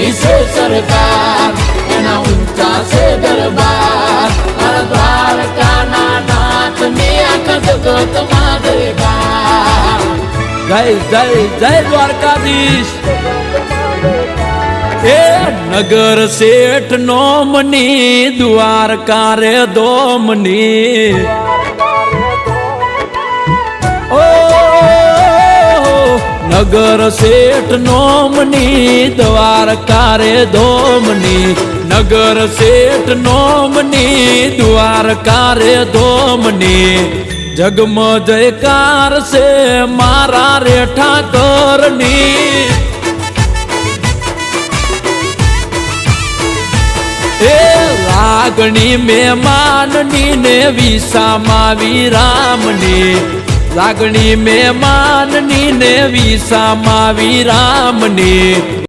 ऊंची से सरकार एना ऊंचा से दरबार हर द्वारका नाथ ने आखा जगत मां दरबार। जय जय जय द्वारकाधीश। ए नगर सेठ नोमनी द्वारका रे दोमनी ओ नगर सेठ नोमनी द्वारका रे दोमनी नगर सेठ नोमनी द्वारका रे दोमनी जगम जयकार से मारा रे ठाकरनी ए लागणी में माननी ने विसामा विरामनी लागणी में माननी ने विसामा विरामनी।